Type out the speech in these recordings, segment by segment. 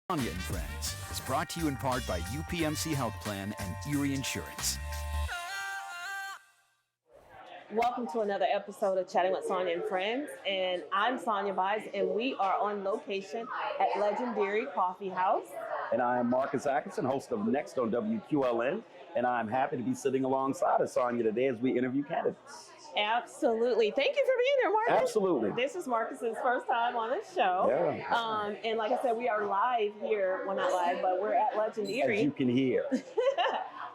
Sonya and Friends is brought to you in part by UPMC Health Plan and Erie Insurance. Welcome to another episode of Chatting with Sonya and Friends, and I'm Sonya Vise, and we are on location at Legendary Coffee House. And I am Marcus Atkinson, host of Next on WQLN, and I'm happy to be sitting alongside of Sonya today as we interview candidates. Absolutely. Thank you for being here, Marcus. Absolutely. This is Marcus's first time on the show. Yeah. And like I said, we are live here. Well, not live, but we're at Legendary. As you can hear.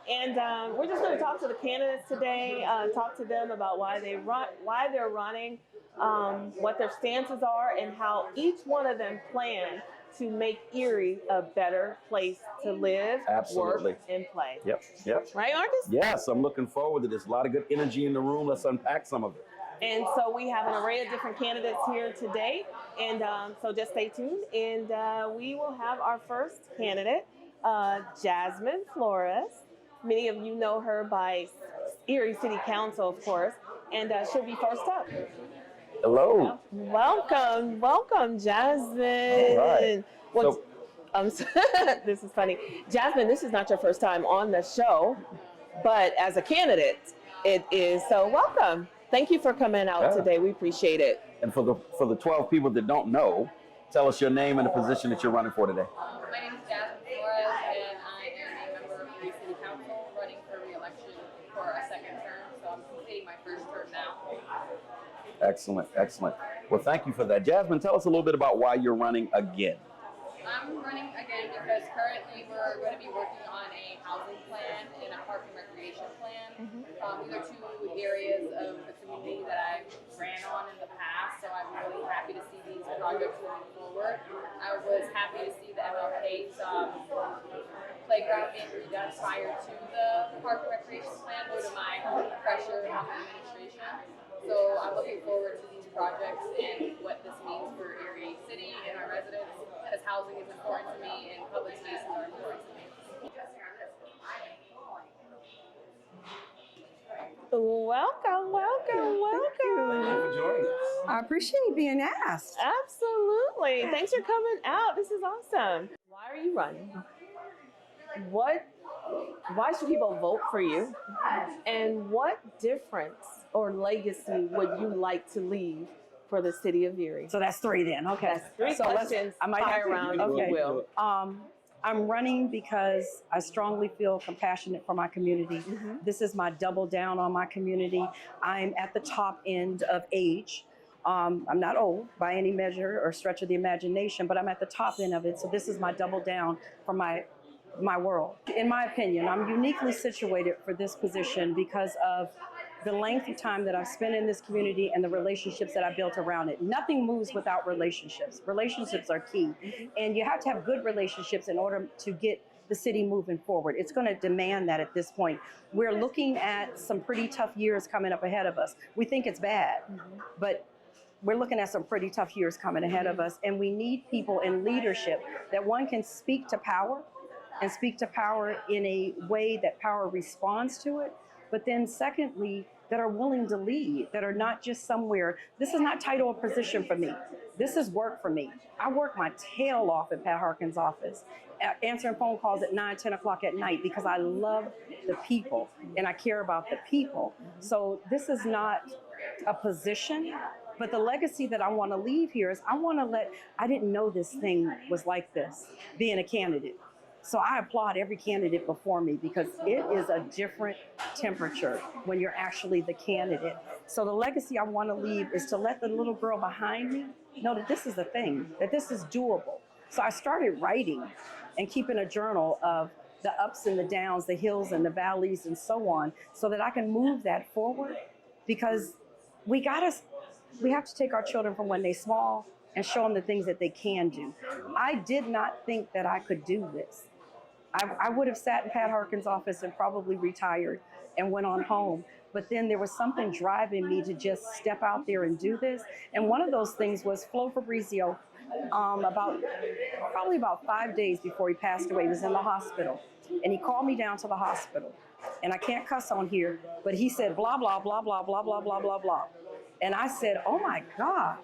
And we're just going to talk to the candidates today, talk to them about why they're running, what their stances are, and how each one of them plan to make Erie a better place to live, Absolutely. work, and play. Yep. Right, Marcus? Yes, I'm looking forward to this. A lot of good energy in the room. Let's unpack some of it. And so we have an array of different candidates here today. And so just stay tuned. And we will have our first candidate, Jasmine Flores. Many of you know her by Erie City Council, of course. And she'll be first up. Hello. Welcome, Jasmine. All right. Well, this is funny. Jasmine, this is not your first time on the show, but as a candidate, it is. So welcome. Thank you for coming out today. We appreciate it. And for the 12 people that don't know, tell us your name and the position that you're running for today. My name is Jasmine Flores, and I am a member of Erie City Council running for re-election for a second term. So I'm completing my first term now. Excellent. Well, thank you for that. Jasmine, tell us a little bit about why you're running again. I'm running again because currently we're going to be working on a housing plan and a park and recreation plan. These are two areas of the community that I've ran on in the past, so I'm really happy to see these projects moving forward. I was happy to see the MLK's playground being redone prior to the park and recreation plan due to my pressure on the administration. So I'm looking forward to these projects and what this means for Erie City and our residents, because housing is important to me and public spaces are important to me. Welcome. Thank you for joining us. I appreciate being asked. Absolutely. Thanks for coming out. This is awesome. Why are you running? Why should people vote for you? And what difference or legacy would you like to leave for the city of Erie? So that's three then. Okay. That's three so questions. I might fire have to, around, okay. if you will. I'm running because I strongly feel compassionate for my community. This is my double down on my community. I'm at the top end of age. I'm not old by any measure or stretch of the imagination, but I'm at the top end of it. So this is my double down for my world. In my opinion, I'm uniquely situated for this position because of the length of time that I've spent in this community and the relationships that I built around it. Nothing moves without relationships. Relationships are key. And you have to have good relationships in order to get the city moving forward. It's going to demand that at this point. We're looking at some pretty tough years coming up ahead of us. We think it's bad, but we're looking at some pretty tough years coming ahead of us. And we need people in leadership that one can speak to power and speak to power in a way that power responds to it. But then secondly, that are willing to lead, that are not just somewhere. This is not title or position for me. This is work for me. I work my tail off at Pat Harkin's office, answering phone calls at 9, 10 o'clock at night because I love the people and I care about the people. So this is not a position, but the legacy that I want to leave here is I didn't know this thing was like this, being a candidate. So I applaud every candidate before me because it is a different temperature when you're actually the candidate. So the legacy I want to leave is to let the little girl behind me know that this is a thing, that this is doable. So I started writing and keeping a journal of the ups and the downs, the hills and the valleys and so on, so that I can move that forward because we have to take our children from when they're small and show them the things that they can do. I did not think that I could do this. I would have sat in Pat Harkin's office and probably retired and went on home. But then there was something driving me to just step out there and do this. And one of those things was Flo Fabrizio, probably about 5 days before he passed away. He was in the hospital. And he called me down to the hospital. And I can't cuss on here, but he said, blah, blah, blah, blah, blah, blah, blah, blah, blah. And I said, oh my God,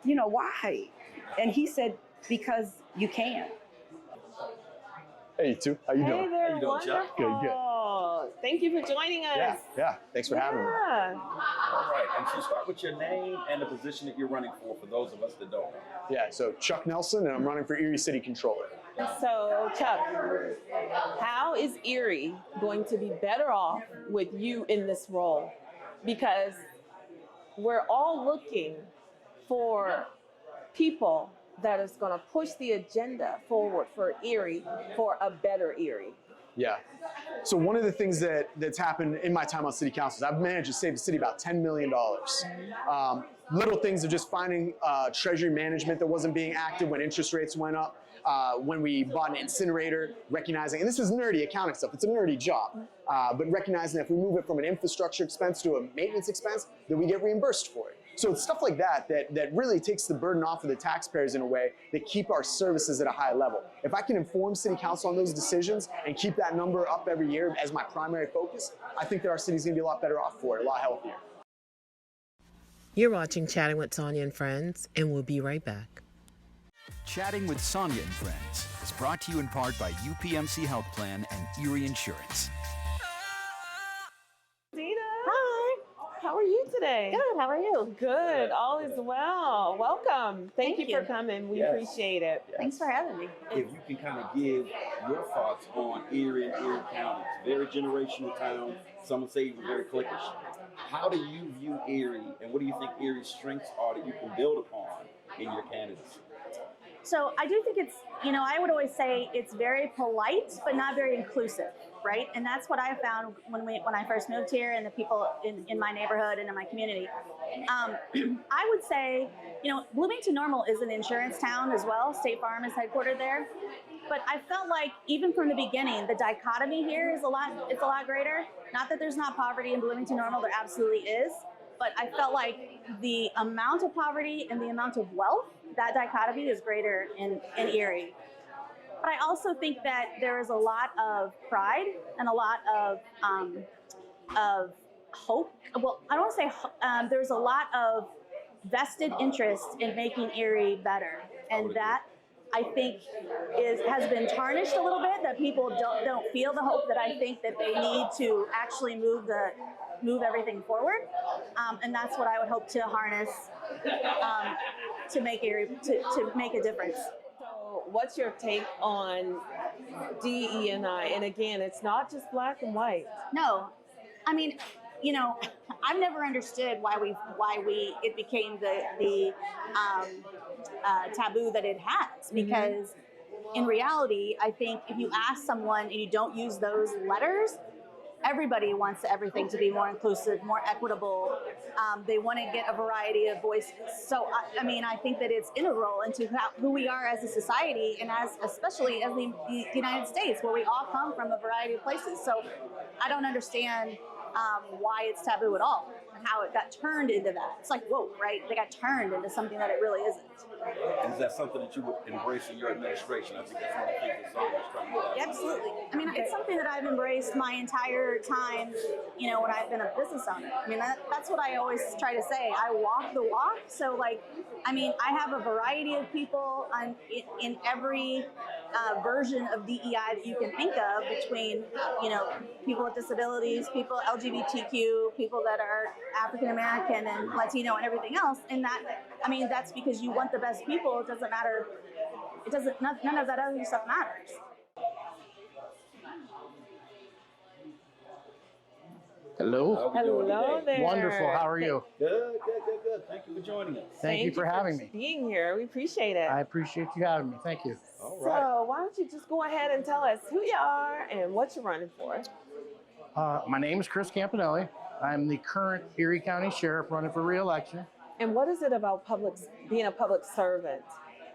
why? And he said, because you can. Hey, you too. How you Hey doing? there, How you doing, Chuck? wonderful. Good. Thank you for joining us. Yeah. Thanks for having me. Yeah. All right, and so start with your name and the position that you're running for those of us that don't know. Yeah, so Chuck Nelson, and I'm running for Erie City Controller. So, Chuck, how is Erie going to be better off with you in this role? Because we're all looking for people that is going to push the agenda forward for Erie, for a better Erie. Yeah. So one of the things that's happened in my time on city council is I've managed to save the city about $10 million. Little things of just finding treasury management that wasn't being active when interest rates went up. When we bought an incinerator, recognizing, and this is nerdy accounting stuff, it's a nerdy job, but recognizing that if we move it from an infrastructure expense to a maintenance expense, then we get reimbursed for it. So it's stuff like that really takes the burden off of the taxpayers in a way that keep our services at a high level. If I can inform city council on those decisions and keep that number up every year as my primary focus, I think that our city's gonna be a lot better off for it, a lot healthier. You're watching Chatting with Sonya and Friends, and we'll be right back. Chatting with Sonya and Friends is brought to you in part by UPMC Health Plan and Erie Insurance. Dina. Hi. How are you today? Good. How are you? Good. All is well. Welcome. Thank you for you. coming. We Yes. appreciate it. Thanks for having me. If you can kind of give your thoughts on Erie and Erie County. It's a very generational town. Some would say even very cliquish. How do you view Erie, and what do you think Erie's strengths are that you can build upon in your candidacy? So I do think it's, I would always say it's very polite, but not very inclusive, right? And that's what I found when I first moved here and the people in my neighborhood and in my community. I would say, Bloomington Normal is an insurance town as well. State Farm is headquartered there. But I felt like even from the beginning, the dichotomy here is a lot greater. Not that there's not poverty in Bloomington Normal, there absolutely is. But I felt like the amount of poverty and the amount of wealth, that dichotomy is greater in Erie. But I also think that there is a lot of pride and a lot of hope. Well, I don't want to say there's a lot of vested interest in making Erie better, and that I think has been tarnished a little bit. That people don't feel the hope that I think that they need to actually move everything forward, and that's what I would hope to harness to make Erie to make a difference. So, what's your take on DE&I? And again, it's not just black and white. No, I mean, I've never understood why it became the taboo that it has, because in reality, I think if you ask someone and you don't use those letters, everybody wants everything to be more inclusive, more equitable. They want to get a variety of voices. So, I think that it's integral into who we are as a society, and especially as the United States, where we all come from a variety of places. So I don't understand why it's taboo at all, and how it got turned into that. It's like, whoa, right? They got turned into something that it really isn't. And is that something that you would embrace in your administration? I think that's one of the things that Sonya's trying to do. Absolutely. It's something that I've embraced my entire time, when I've been a business owner. That's what I always try to say. I walk the walk. So, I have a variety of people in every version of DEI that you can think of, between, people with disabilities, people LGBTQ, people that are African American and Latino and everything else. And that's because you want the best people. It doesn't matter. None of that other stuff matters. Hello. How are we doing Hello today? there. Wonderful. How are you? Good. Thank you for joining us. Thank you for having me. Being here, we appreciate it. I appreciate you having me. Thank you. All right. So, why don't you just go ahead and tell us who you are and what you're running for? My name is Chris Campanelli. I'm the current Erie County Sheriff running for re-election. And what is it about being a public servant?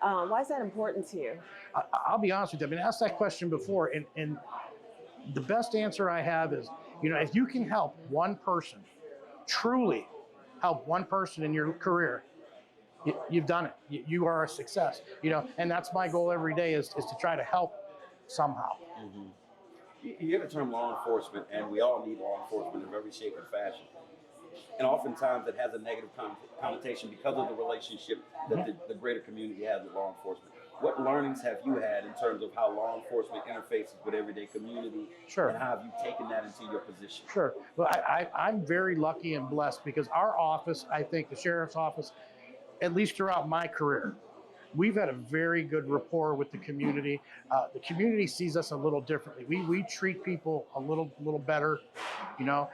Why is that important to you? I'll be honest with you. I've been asked that question before, and the best answer I have is, if you can help one person, truly help one person in your career, you've done it. You are a success. And that's my goal every day is to try to help somehow. Mm-hmm. You hear the term law enforcement, and we all need law enforcement in every shape and fashion. And oftentimes it has a negative connotation because of the relationship that the greater community has with law enforcement. what learnings have you had in terms of how law enforcement interfaces with everyday community? Sure. And how have you taken that into your position? Sure. Well, I'm very lucky and blessed because our office, I think the sheriff's office, at least throughout my career, we've had a very good rapport with the community. The community sees us a little differently. We treat people a little better, you know.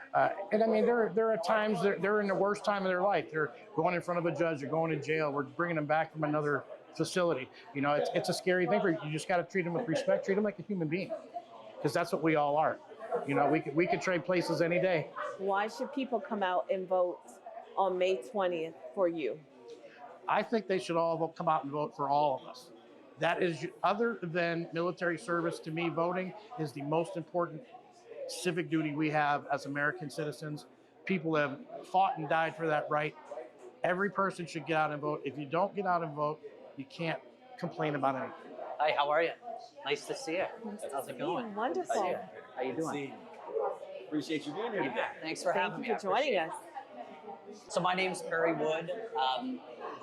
And I mean, there are times they're in the worst time of their life. They're going in front of a judge. They're going to jail. We're bringing them back from another facility. You know, it's a scary thing. You just got to treat them with respect. Treat them like a human being, because that's what we all are. You know, we could trade places any day. Why should people come out and vote on May 20th for you? I think they should all come out and vote for all of us. That is, other than military service, to me, voting is the most important civic duty we have as American citizens. People have fought and died for that right. Every person should get out and vote. If you don't get out and vote, you can't complain about anything. Hi, how are you? Nice to see you. How's it going? Wonderful. How you doing? Appreciate you being here today. Thanks for having me. Thank you for joining us. So my name's Perry Wood.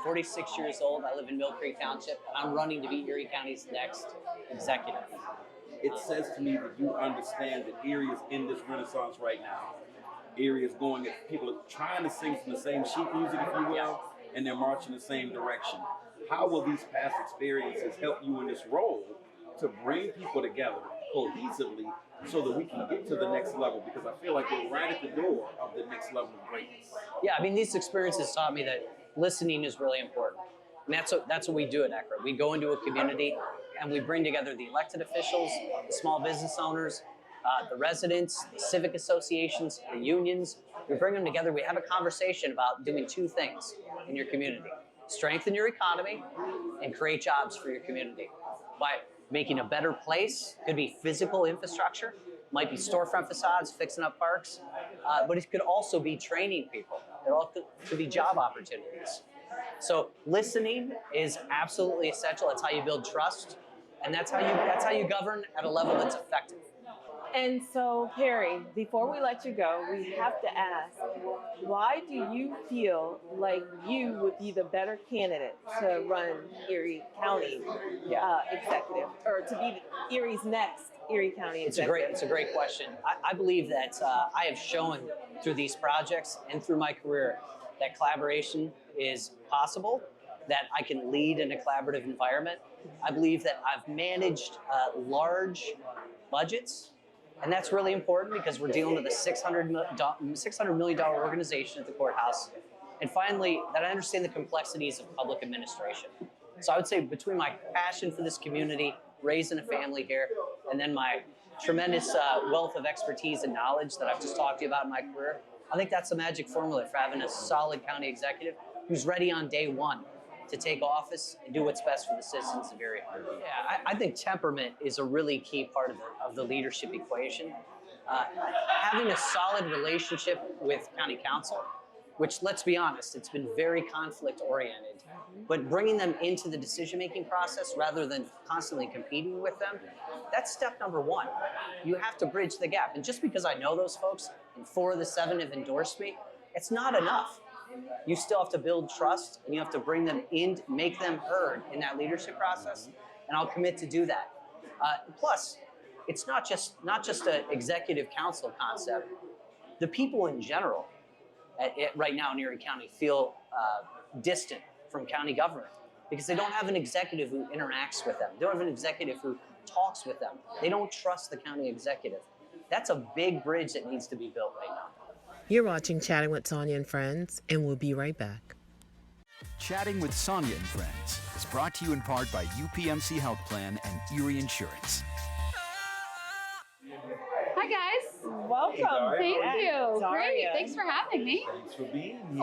46 years old. I live in Mill Creek Township. I'm running to be Erie County's next executive. It says to me that you understand that Erie is in this renaissance right now. Erie is going, people are trying to sing from the same sheet music, if you will, and they're marching the same direction. How will these past experiences help you in this role to bring people together cohesively so that we can get to the next level? Because I feel like we're right at the door of the next level of greatness. Yeah, I mean, these experiences taught me that listening is really important. And that's what we do at ECRA. We go into a community and we bring together the elected officials, the small business owners, the residents, the civic associations, the unions. We bring them together. We have a conversation about doing two things in your community: strengthen your economy and create jobs for your community by making a better place. Could be physical infrastructure, might be storefront facades, fixing up parks, but it could also be training people. It all could be job opportunities. So listening is absolutely essential. That's how you build trust, and that's how you govern at a level that's effective. And so, Perry, before we let you go, we have to ask, why do you feel like you would be the better candidate to run Erie County executive, or to be Erie's next Erie County executive? It's a great question. I believe that I have shown through these projects and through my career that collaboration is possible, that I can lead in a collaborative environment. I believe that I've managed large budgets, and that's really important because we're dealing with a $600 million organization at the courthouse. And finally, that I understand the complexities of public administration. So I would say between my passion for this community, raising a family here, and then my tremendous wealth of expertise and knowledge that I've just talked to you about in my career, I think that's the magic formula for having a solid county executive who's ready on day one to take office and do what's best for the citizens of Erie. Yeah, I think temperament is a really key part of the leadership equation. Having a solid relationship with county council, which, let's be honest, it's been very conflict oriented, but bringing them into the decision-making process rather than constantly competing with them, that's step number one. You have to bridge the gap. And just because I know those folks and 4 of the 7 have endorsed me, it's not enough. You still have to build trust, and you have to bring them in, make them heard in that leadership process, and I'll commit to do that. Plus, it's not just an executive council concept. The people in general right now in Erie County feel distant from county government because they don't have an executive who interacts with them. They don't have an executive who talks with them. They don't trust the county executive. That's a big bridge that needs to be built right now. You're watching Chatting with Sonya and Friends, and we'll be right back. Chatting with Sonya and Friends is brought to you in part by UPMC Health Plan and Erie Insurance. Hi guys. Welcome. Thank you. Daria. Great. Thanks for having me. Thanks for being Of here.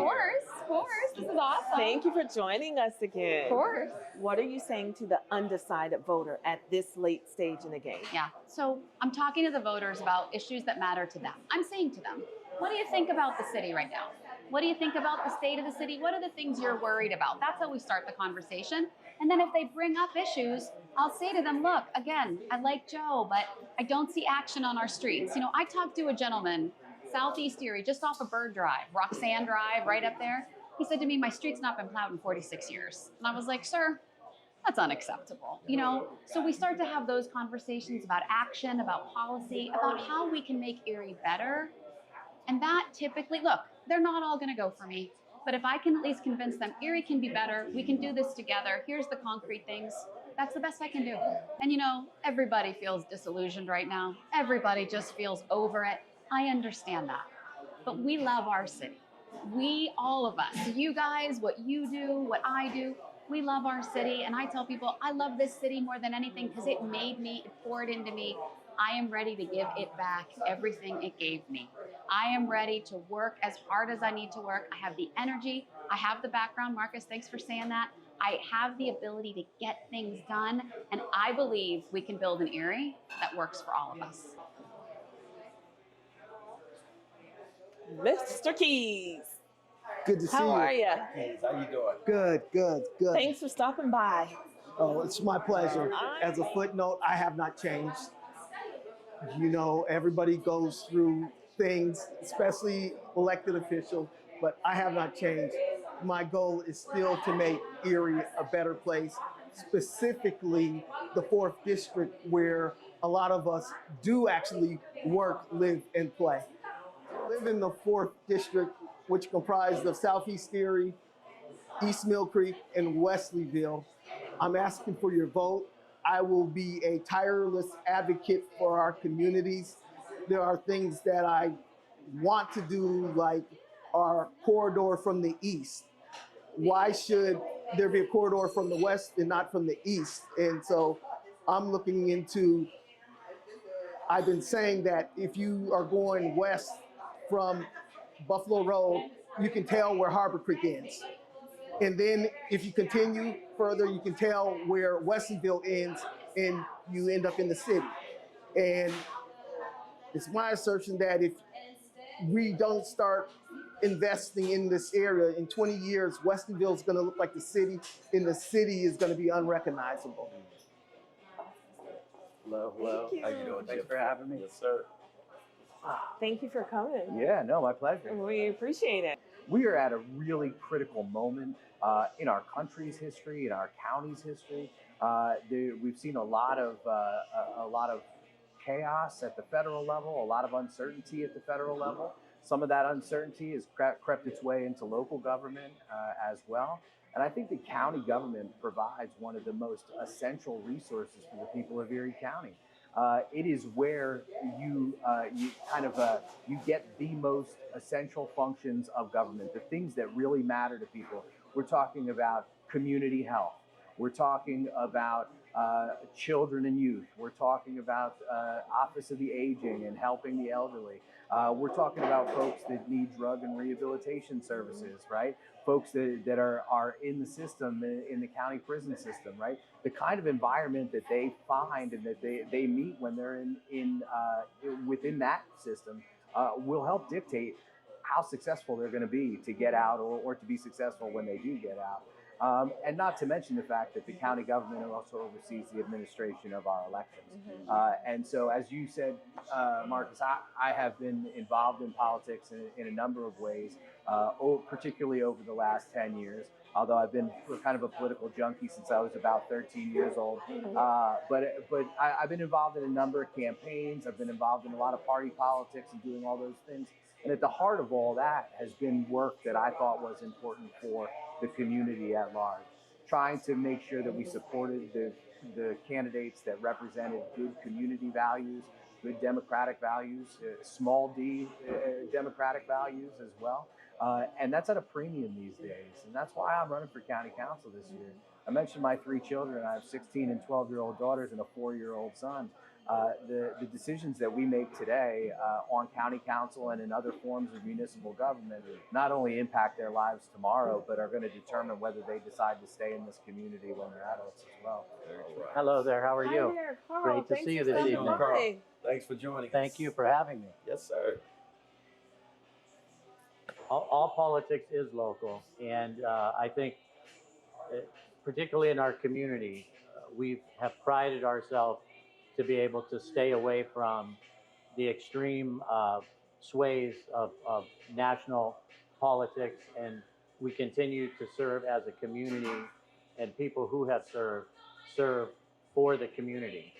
course. This is awesome. Thank you for joining us again. Of course. What are you saying to the undecided voter at this late stage in the game? Yeah. So I'm talking to the voters about issues that matter to them. I'm saying to them, what do you think about the city right now? What do you think about the state of the city? What are the things you're worried about? That's how we start the conversation. And then if they bring up issues, I'll say to them, look, again, I like Joe, but I don't see action on our streets. You know, I talked to a gentleman, Southeast Erie, just off of Bird Drive, Roxanne Drive, right up there. He said to me, my street's not been plowed in 46 years. And I was like, sir, That's unacceptable, you know? So we start to have those conversations about action, about policy, about how we can make Erie better. And that typically, look, they're not all gonna go for me, but if I can at least convince them, Erie can be better, we can do this together, here's the concrete things, that's the best I can do. And you know, everybody feels disillusioned right now. Everybody just feels over it. I understand that. But we love our city. We, all of us, you guys, what you do, what I do, we love our city. And I tell people, I love this city more than anything because it made me, it poured into me. I am ready to give it back everything it gave me. I am ready to work as hard as I need to work. I have the energy. I have the background. Marcus, thanks for saying that. I have the ability to get things done. And I believe we can build an Erie that works for all of us. Mr. Keys. Good to see you. How are you? Hey, how you doing? Good, good, good. Thanks for stopping by. Oh, it's my pleasure. As a footnote, I have not changed. You know, everybody goes through things, especially elected officials, but I have not changed. My goal is still to make Erie a better place, specifically the 4th District, where a lot of us do actually work, live, and play. I live in the 4th District, which comprised of Southeast Erie, East Mill Creek, and Wesleyville. I'm asking for your vote. I will be a tireless advocate for our communities. There are things that I want to do, like our corridor from the east. Why should there be a corridor from the west and not from the east? And so I'm looking into, I've been saying that if you are going west from Buffalo Road, you can tell where Harbor Creek ends. And then if you continue further, you can tell where Wesleyville ends and you end up in the city. And it's my assertion that if we don't start investing in this area, in 20 years, Wesleyville is going to look like the city, and the city is going to be unrecognizable. Hello, hello. Thank you. How you doing? Thanks for having me. Yes, sir. Thank you for coming. Yeah, no, my pleasure. We appreciate it. We are at a really critical moment in our country's history, in our county's history. We've seen a lot of chaos at the federal level, a lot of uncertainty at the federal level. Some of that uncertainty has crept its way into local government as well. And I think the county government provides one of the most essential resources for the people of Erie County. It is where you get the most essential functions of government, the things that really matter to people. We're talking about community health. We're talking about children and youth. We're talking about Office of the Aging and helping the elderly. We're talking about folks that need drug and rehabilitation services, right? Folks that are in the system, in the county prison system, right? The kind of environment that they find and that they meet when they're within that system will help dictate how successful they're going to be to get out or to be successful when they do get out. And not to mention the fact that the county government also oversees the administration of our elections. And so, as you said, Marcus, I have been involved in politics in a number of ways, particularly over the last 10 years, although I've been kind of a political junkie since I was about 13 years old. But I've been involved in a number of campaigns. I've been involved in a lot of party politics and doing all those things. And at the heart of all that has been work that I thought was important for the community at large, trying to make sure that we supported the candidates that represented good community values, good democratic values, small d democratic values as well. And that's at a premium these days. And that's why I'm running for county council this year. I mentioned my 3 children. I have 16 and 12-year-old daughters and a 4-year-old son. The decisions that we make today on county council and in other forms of municipal government not only impact their lives tomorrow, but are going to determine whether they decide to stay in this community when they're adults as well. Hello there, how are you? Hi there, Carl. Great to see you this evening. Hi. Thanks for joining us. Thank you for having me. Yes, sir. All politics is local, and I think, particularly in our community, we have prided ourselves to be able to stay away from the extreme sways of national politics, and we continue to serve as a community and people who have served serve for the community.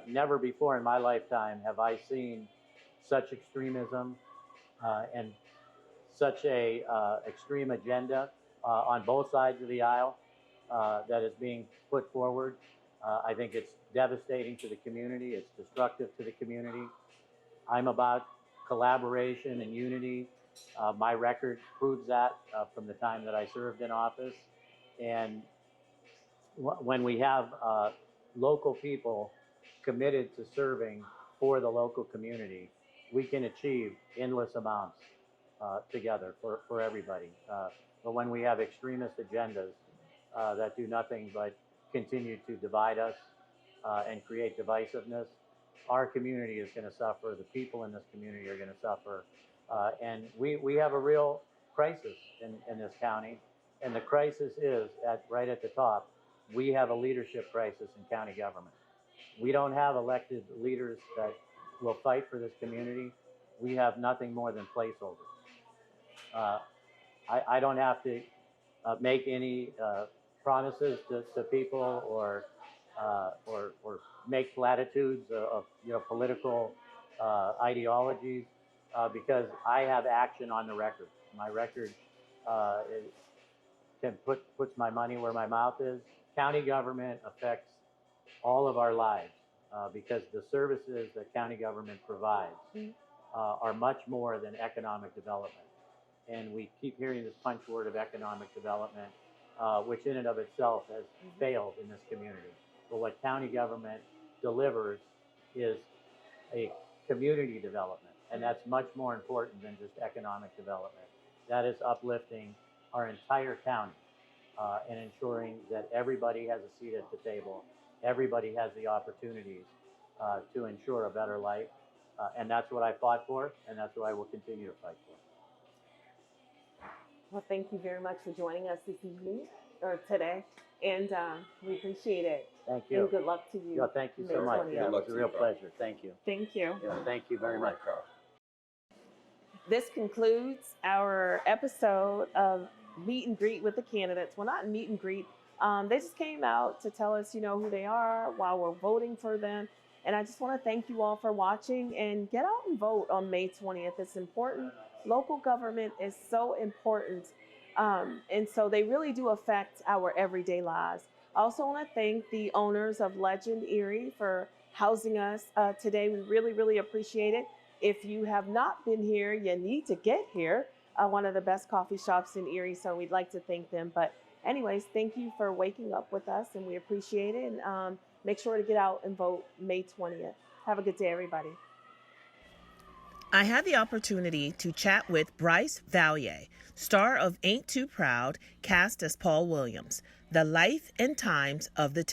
Never before in my lifetime have I seen such extremism and such a extreme agenda on both sides of the aisle that is being put forward. I think it's devastating to the community. It's destructive to the community. I'm about collaboration and unity. My record proves that from the time that I served in office. And when we have local people committed to serving for the local community, we can achieve endless amounts together for everybody. But when we have extremist agendas that do nothing but continue to divide us and create divisiveness, our community is going to suffer. The people in this community are going to suffer. And we have a real crisis in this county. And the crisis is right at the top. We have a leadership crisis in county government. We don't have elected leaders that will fight for this community. We have nothing more than placeholders. I don't have to make any promises to people or make platitudes of political ideologies because I have action on the record. My record puts my money where my mouth is. County government affects all of our lives because the services that county government provides are much more than economic development. And we keep hearing this punch word of economic development, which in and of itself has failed in this community. But what county government delivers is a community development, and that's much more important than just economic development. That is uplifting our entire county and ensuring that everybody has a seat at the table, everybody has the opportunities to ensure a better life, and that's what I fought for, and that's what I will continue to fight for. Well, thank you very much for joining us this evening or today, and we appreciate it. Thank you. And good luck to you. Yeah, thank you so much. Yeah, it was a real pleasure. Thank you. Thank you. Yeah, thank you very much. This concludes our episode of Meet and Greet with the candidates. Well, not meet and greet. They just came out to tell us, who they are while we're voting for them. And I just want to thank you all for watching and get out and vote on May 20th. It's important. Local government is so important. And so they really do affect our everyday lives. I also want to thank the owners of Legend Erie for housing us today. We really, really appreciate it. If you have not been here, you need to get here. One of the best coffee shops in Erie, so we'd like to thank them. But anyways, thank you for waking up with us, and we appreciate it. And make sure to get out and vote May 20th. Have a good day, everybody. I had the opportunity to chat with Bryce Vallier, star of Ain't Too Proud, cast as Paul Williams, the life and times of the